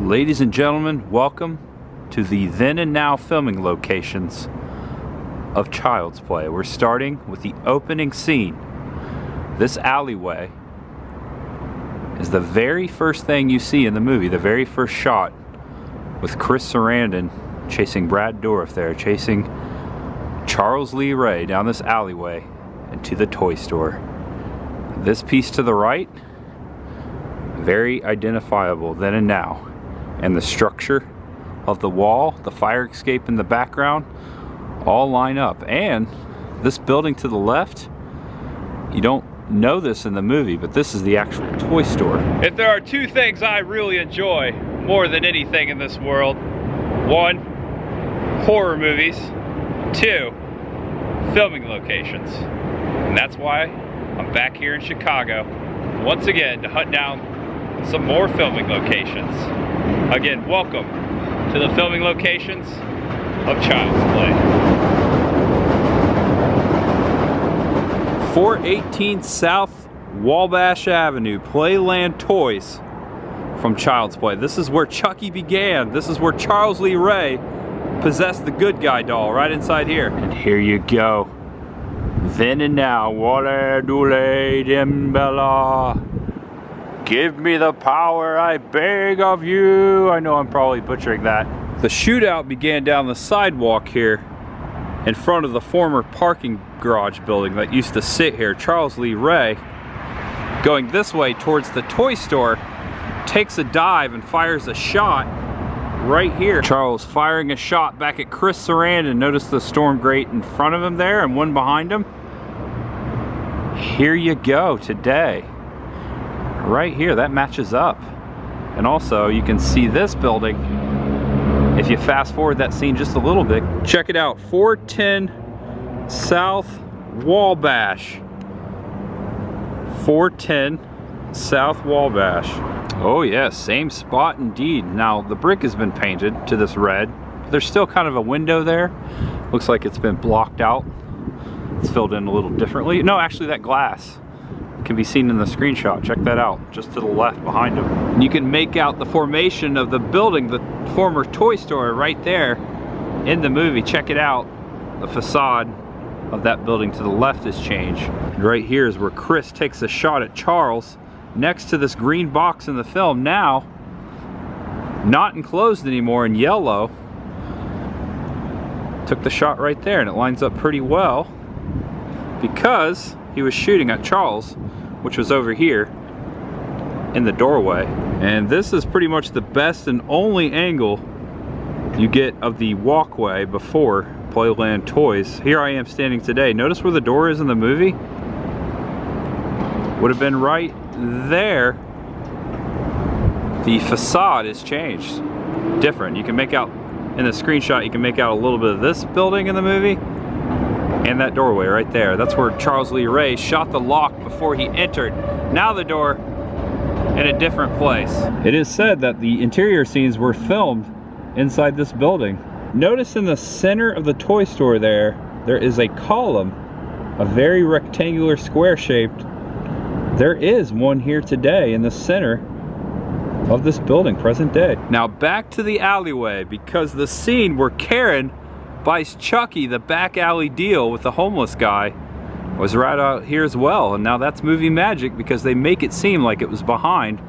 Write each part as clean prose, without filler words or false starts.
Ladies and gentlemen, welcome to the then and now filming locations of Child's Play. We're starting with the opening scene. This alleyway is the very first thing you see in the movie, the very first shot, with Chris Sarandon chasing Brad Dourif there, chasing Charles Lee Ray down this alleyway and to the toy store. This piece to the right, very identifiable then and now. And the structure of the wall, the fire escape in the background, all line up. And this building to the left, you don't know this in the movie, but this is the actual toy store. If there are two things I really enjoy more than anything in this world, one, horror movies, two, filming locations. And that's why I'm back here in Chicago once again to hunt down some more filming locations. Again, welcome to the filming locations of Child's Play. 418 South Wabash Avenue, Playland Toys from Child's Play. This is where Chucky began. This is where Charles Lee Ray possessed the good guy doll, right inside here. And here you go. Then and now, Wale Dule Dembella. Give me the power, I beg of you. I know I'm probably butchering that. The shootout began down the sidewalk here in front of the former parking garage building that used to sit here. Charles Lee Ray, going this way towards the toy store, takes a dive and fires a shot right here. Charles firing a shot back at Chris Sarandon. Notice the storm grate in front of him there and one behind him. Here you go today. Right here, that matches up. And also you can see this building if you fast forward that scene just a little bit. Check it out, 410 South Wabash. 410 South Wabash. Oh yeah, same spot indeed. Now the brick has been painted to this red. There's still kind of a window there. Looks like it's been blocked out. It's filled in a little differently. No, actually that glass can be seen in the screenshot. Check that out, just to the left behind him. And you can make out the formation of the building, the former toy store right there in the movie. Check it out. The facade of that building to the left has changed. And right here is where Chris takes a shot at Charles next to this green box in the film. Now, not enclosed anymore, in yellow. Took the shot right there, and it lines up pretty well because he was shooting at Charles, which was over here in the doorway. And this is pretty much the best and only angle you get of the walkway before Playland Toys. Here I am standing today. Notice where the door is in the movie? Would have been right there. The facade is changed. Different. You can make out, in the screenshot, you can make out a little bit of this building in the movie. And that doorway right there. That's where Charles Lee Ray shot the lock before he entered. Now the door in a different place. It is said that the interior scenes were filmed inside this building. Notice in the center of the toy store there is a column, a very rectangular square shaped. There is one here today in the center of this building, present day. Now back to the alleyway, because the scene where Karen buys Chucky the back alley deal with the homeless guy was right out here as well. And now that's movie magic because they make it seem like it was behind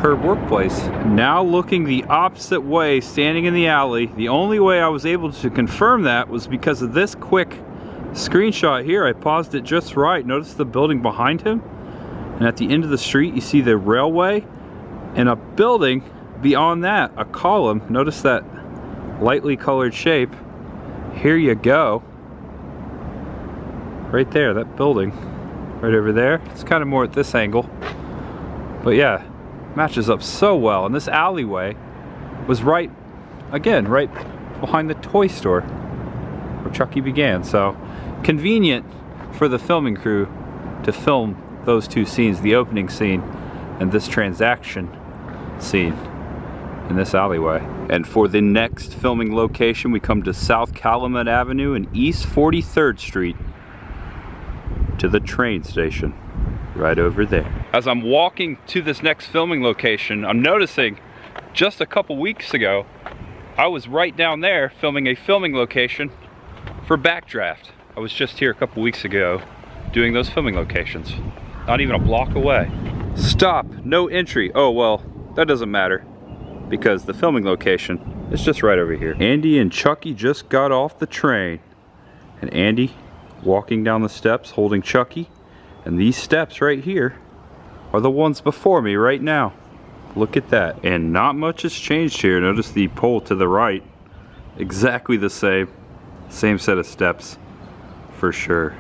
her workplace. Now looking the opposite way, standing in the alley, the only way I was able to confirm that was because of this quick screenshot here. I paused it just right. Notice the building behind him, and at the end of the street you see the railway and a building beyond that, a column. Notice that lightly colored shape. Here you go. Right there, that building. Right over there. It's kind of more at this angle. But yeah, matches up so well. And this alleyway was right, again, right behind the toy store where Chucky began. So convenient for the filming crew to film those two scenes, the opening scene and this transaction scene in this alleyway. And for the next filming location, we come to South Calumet Avenue and East 43rd Street to the train station right over there. As I'm walking to this next filming location, I'm noticing just a couple weeks ago, I was right down there filming a filming location for Backdraft. I was just here a couple weeks ago doing those filming locations. Not even a block away. Stop, no entry. Oh well, that doesn't matter because the filming location is just right over here. Andy and Chucky just got off the train. And Andy walking down the steps holding Chucky. And these steps right here are the ones before me right now. Look at that. And not much has changed here. Notice the pole to the right. Exactly the same. Same set of steps for sure.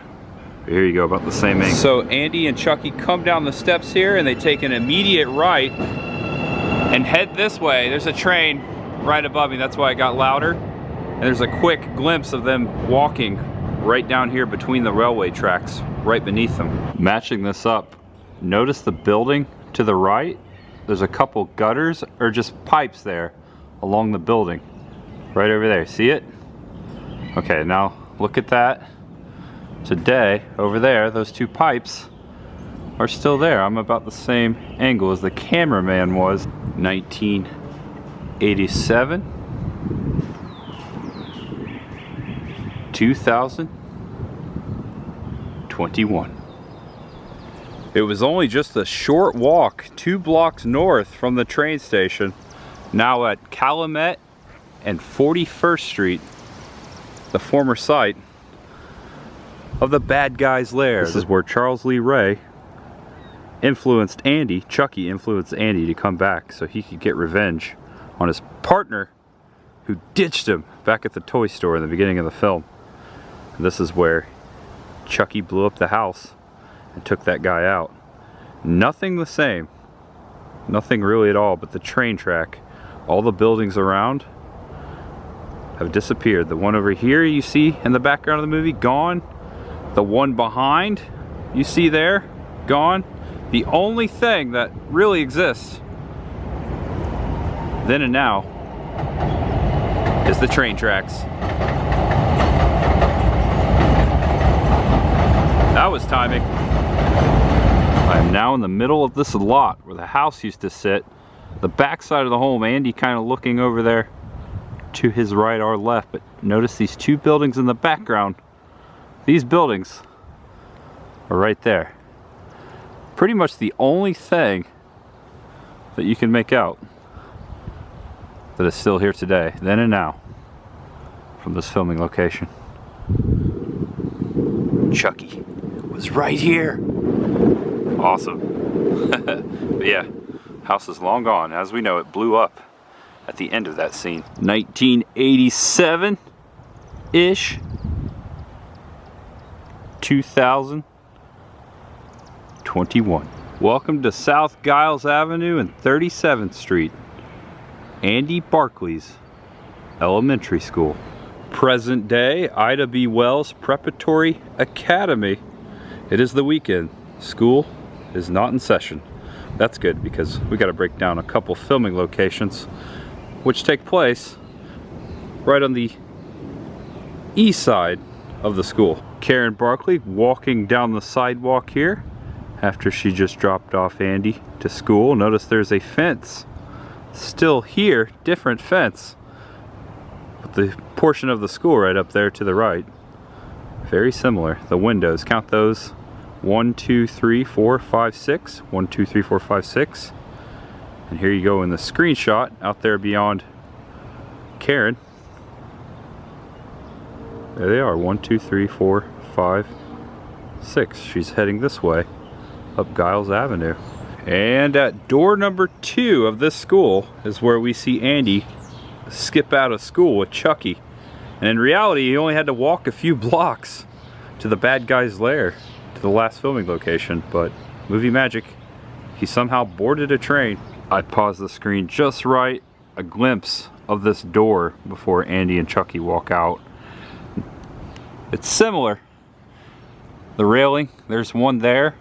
Here you go, about the same angle. So Andy and Chucky come down the steps here and they take an immediate right and head this way. There's a train right above me. That's why it got louder. And there's a quick glimpse of them walking right down here between the railway tracks, right beneath them. Matching this up, notice the building to the right. There's a couple gutters or just pipes there along the building. Right over there, see it? Okay, now look at that. Today, over there, those two pipes are still there. I'm about the same angle as the cameraman was. 1987. 2021. It was only just a short walk, 2 blocks north from the train station, now at Calumet and 41st Street, the former site of the bad guy's lair. This is where Charles Lee Ray influenced Andy, Chucky influenced Andy to come back so he could get revenge on his partner who ditched him back at the toy store in the beginning of the film. And this is where Chucky blew up the house and took that guy out. Nothing the same. Nothing really at all, but the train track. All the buildings around have disappeared. The one over here you see in the background of the movie, gone. The one behind you see there, gone. The only thing that really exists then and now is the train tracks. That was timing. I am now in the middle of this lot where the house used to sit. The back side of the home, Andy kind of looking over there to his right or left, but notice these 2 buildings in the background. These buildings are right there. Pretty much the only thing that you can make out that is still here today, then and now, from this filming location. Chucky was right here. Awesome. But yeah, house is long gone. As we know, it blew up at the end of that scene. 1987-ish. 2021. Welcome to South Giles Avenue and 37th Street. Andy Barkley's elementary school. Present day, Ida B. Wells Preparatory Academy. It is the weekend. School is not in session. That's good because we got to break down a couple filming locations which take place right on the east side of the school. Karen Barkley walking down the sidewalk here after she just dropped off Andy to school. Notice there's a fence still here, different fence, but the portion of the school right up there to the right, very similar. The windows, count those, 1, 2, 3, 4, 5, 6, 1, 2, 3, 4, 5, 6. And here you go in the screenshot out there beyond Karen. There they are, 1, 2, 3, 4, 5, 6. She's heading this way up Giles Avenue. And at door number 2 of this school is where we see Andy skip out of school with Chucky. And in reality, he only had to walk a few blocks to the bad guy's lair, to the last filming location. But movie magic, he somehow boarded a train. I paused the screen just right, a glimpse of this door before Andy and Chucky walk out. It's similar. The railing, there's one there,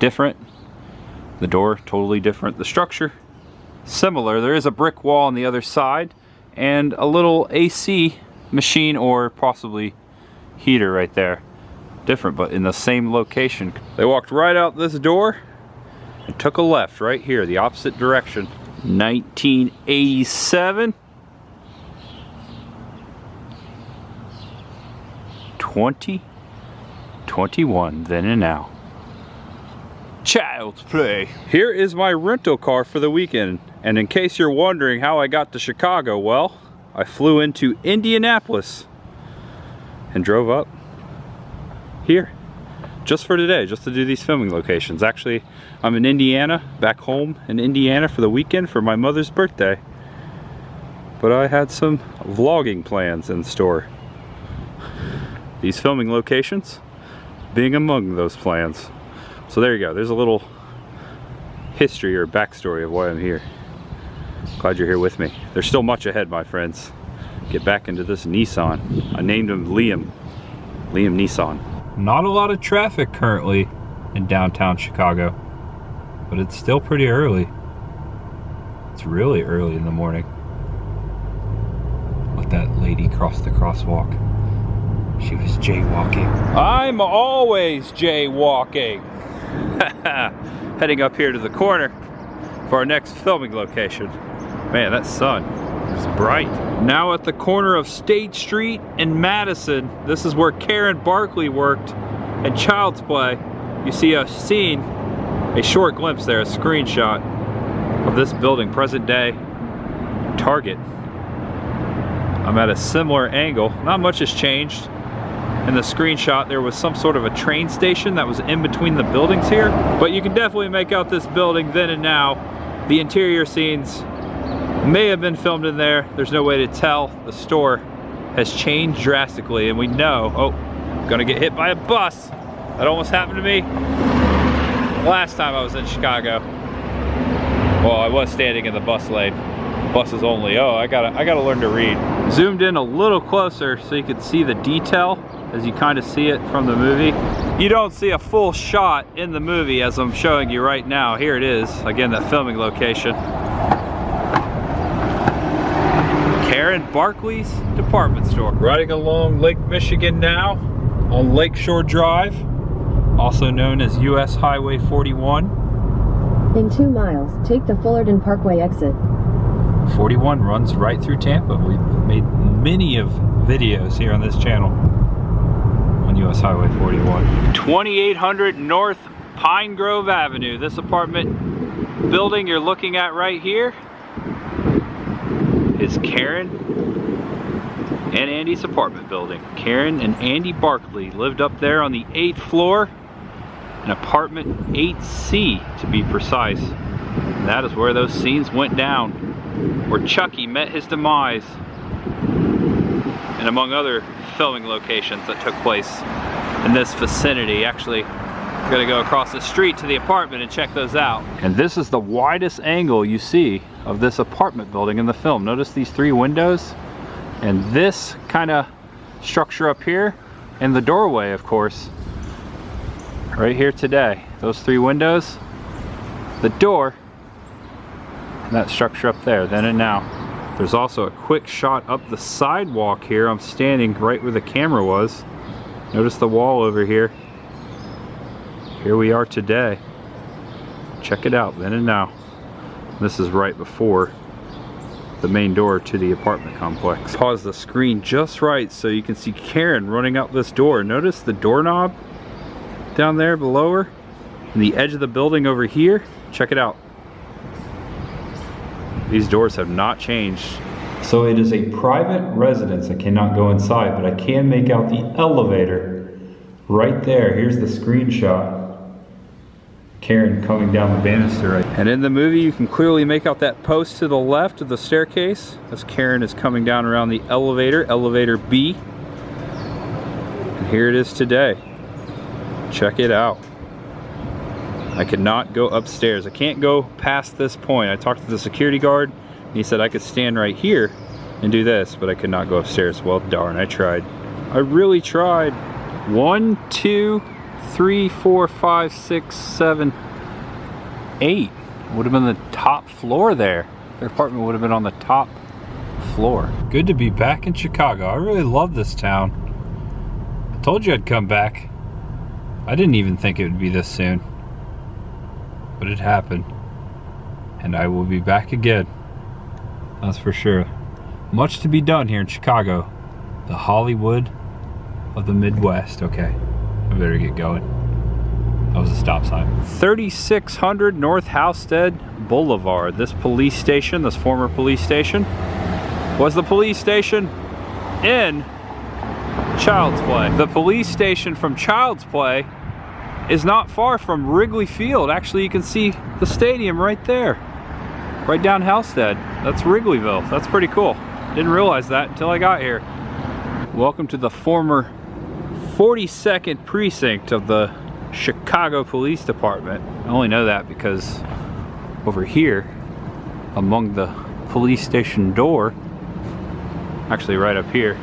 different. The door, totally different. The structure, similar. There is a brick wall on the other side and a little AC machine or possibly heater right there. Different, but in the same location. They walked right out this door and took a left right here, the opposite direction. 1987. 2021, then and now. Child's play. Here is my rental car for the weekend. And in case you're wondering how I got to Chicago, well, I flew into Indianapolis and drove up here just for today, just to do these filming locations. Actually, I'm in Indiana, back home in Indiana for the weekend for my mother's birthday. But I had some vlogging plans in store. These filming locations being among those plans. So there you go, there's a little history or backstory of why I'm here. Glad you're here with me. There's still much ahead, my friends. Get back into this Nissan. I named him Liam Nissan. Not a lot of traffic currently in downtown Chicago, but it's still pretty early. It's really early in the morning. Let that lady cross the crosswalk. She was jaywalking. I'm always jaywalking. Heading up here to the corner for our next filming location. Man, that sun is bright. Now at the corner of State Street and Madison, this is where Karen Barkley worked in Child's Play. You see a scene, a short glimpse there, a screenshot of this building, present day Target. I'm at a similar angle. Not much has changed. In the screenshot, there was some sort of a train station that was in between the buildings here. But you can definitely make out this building then and now. The interior scenes may have been filmed in there. There's no way to tell. The store has changed drastically, and we know, oh, gonna get hit by a bus. That almost happened to me last time I was in Chicago. Well, I was standing in the bus lane. Buses only. Oh, I gotta learn to read. Zoomed in a little closer so you could see the detail as you kind of see it from the movie. You don't see a full shot in the movie as I'm showing you right now. Here it is, again, that filming location. Karen Barkley's department store. Riding along Lake Michigan now on Lakeshore Drive, also known as US Highway 41. In 2 miles, take the Fullerton Parkway exit. 41 runs right through Tampa. We've made many of videos here on this channel on US Highway 41. 2800 North Pine Grove Avenue. This apartment building you're looking at right here is Karen and Andy's apartment building. Karen and Andy Barkley lived up there on the 8th floor, in apartment 8C to be precise. And that is where those scenes went down, where Chucky met his demise, and among other filming locations that took place in this vicinity. Actually, we're gonna go across the street to the apartment and check those out. And this is the widest angle you see of this apartment building in the film. Notice these 3 windows and this kind of structure up here, and the doorway, of course, right here today. Those 3 windows, the door, and that structure up there, then and now. There's also a quick shot up the sidewalk here. I'm standing right where the camera was. Notice the wall over here. Here we are today. Check it out, then and now. This is right before the main door to the apartment complex. Pause the screen just right so you can see Karen running out this door. Notice the doorknob down there below her, and the edge of the building over here. Check it out. These doors have not changed. So it is a private residence. I cannot go inside, but I can make out the elevator right there. Here's the screenshot. Karen coming down the banister. Right. And in the movie, you can clearly make out that post to the left of the staircase as Karen is coming down around the elevator, elevator B. And here it is today. Check it out. I could not go upstairs. I can't go past this point. I talked to the security guard, and he said I could stand right here and do this, but I could not go upstairs. Well, darn, I tried. I really tried. 1, 2, 3, 4, 5, 6, 7, 8. Would have been the top floor there. Their apartment would have been on the top floor. Good to be back in Chicago. I really love this town. I told you I'd come back. I didn't even think it would be this soon. But it happened. and I will be back again. That's for sure. Much to be done here in Chicago, the Hollywood of the Midwest. Okay, I better get going. That was a stop sign. 3600 North Halstead Boulevard. This police station, this former police station, was the police station in Child's Play. The police station from Child's Play is not far from Wrigley Field. Actually, you can see the stadium right there, right down Halstead. That's Wrigleyville. That's pretty cool. Didn't realize that until I got here. Welcome to the former 42nd precinct of the Chicago Police Department. I only know that because over here, among the police station door, actually right up here,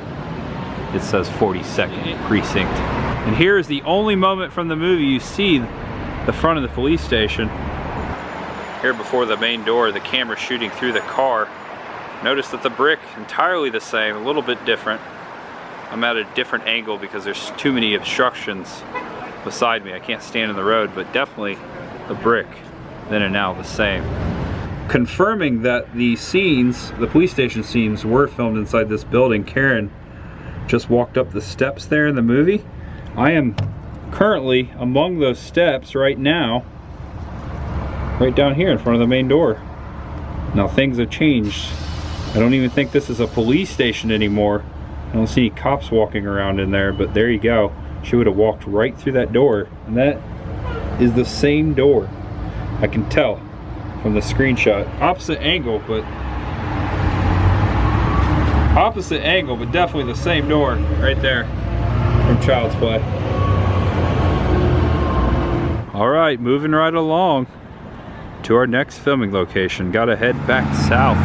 it says 42nd precinct. And here is the only moment from the movie you see the front of the police station. Here before the main door, the camera shooting through the car. Notice that the brick entirely the same, a little bit different. I'm at a different angle because there's too many obstructions beside me. I can't stand in the road, but definitely the brick then and now the same. Confirming that the scenes, the police station scenes, were filmed inside this building. Karen just walked up the steps there in the movie. I am currently among those steps right now, right down here in front of the main door. Now things have changed. I don't even think this is a police station anymore. I don't see any cops walking around in there, but there you go. She would have walked right through that door, and that is the same door. I can tell from the screenshot. Opposite angle, but definitely the same door right there from Child's Play. All right, moving right along to our next filming location. Gotta head back south.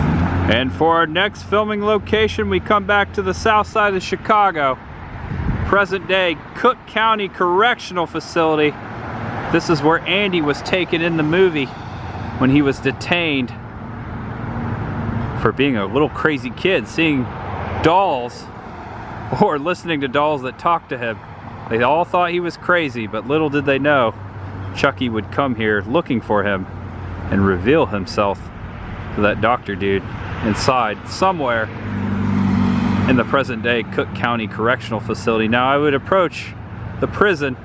And for our next filming location, we come back to the south side of Chicago. Present day Cook County Correctional Facility. This is where Andy was taken in the movie when he was detained for being a little crazy kid, seeing dolls or listening to dolls that talked to him. They all thought he was crazy, but little did they know Chucky would come here looking for him and reveal himself to that doctor dude inside somewhere in the present day Cook County Correctional Facility. Now I would approach the prison,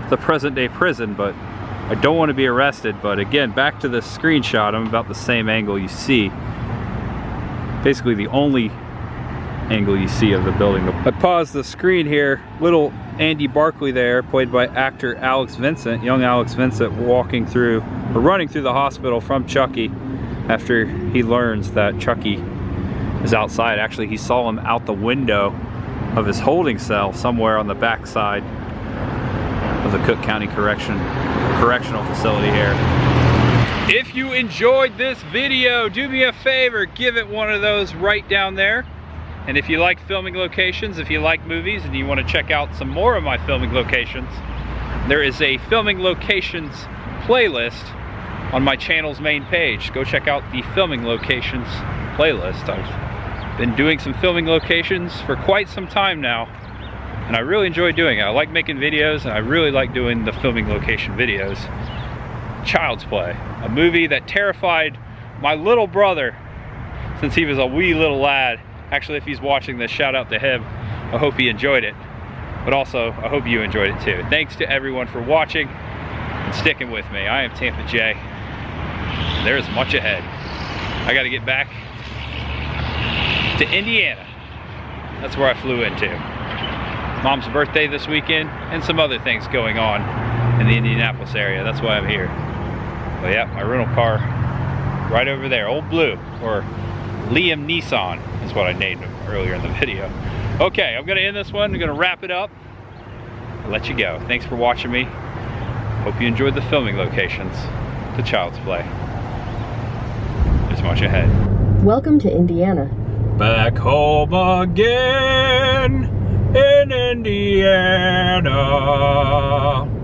the present day prison, but I don't want to be arrested. But again, back to this screenshot, I'm about the same angle you see. Basically the only angle you see of the building. I paused the screen here. Little Andy Barkley there, played by actor Alex Vincent, young Alex Vincent, walking through, or running through the hospital from Chucky after he learns that Chucky is outside. Actually, he saw him out the window of his holding cell somewhere on the back side of the Cook County Correctional Facility here. If you enjoyed this video, do me a favor, give it one of those right down there. And if you like filming locations, if you like movies and you want to check out some more of my filming locations, there is a filming locations playlist on my channel's main page. Go check out the filming locations playlist. I've been doing some filming locations for quite some time now, and I really enjoy doing it. I like making videos, and I really like doing the filming location videos. Child's Play, a movie that terrified my little brother since he was a wee little lad. Actually, if he's watching this, shout out to him. I hope he enjoyed it, but also I hope you enjoyed it too. Thanks to everyone for watching and sticking with me. I am Tampa J. There is much ahead. I got to get back to Indiana. That's where I flew into. Mom's birthday this weekend and some other things going on in the Indianapolis area. That's why I'm here. But yeah, my rental car right over there, Old Blue, or Liam Nissan is what I named him earlier in the video. Okay, I'm gonna end this one. I'm gonna wrap it up. I'll let you go. Thanks for watching me. Hope you enjoyed the filming locations to Child's Play. There's much ahead. Welcome to Indiana. Back home again in Indiana.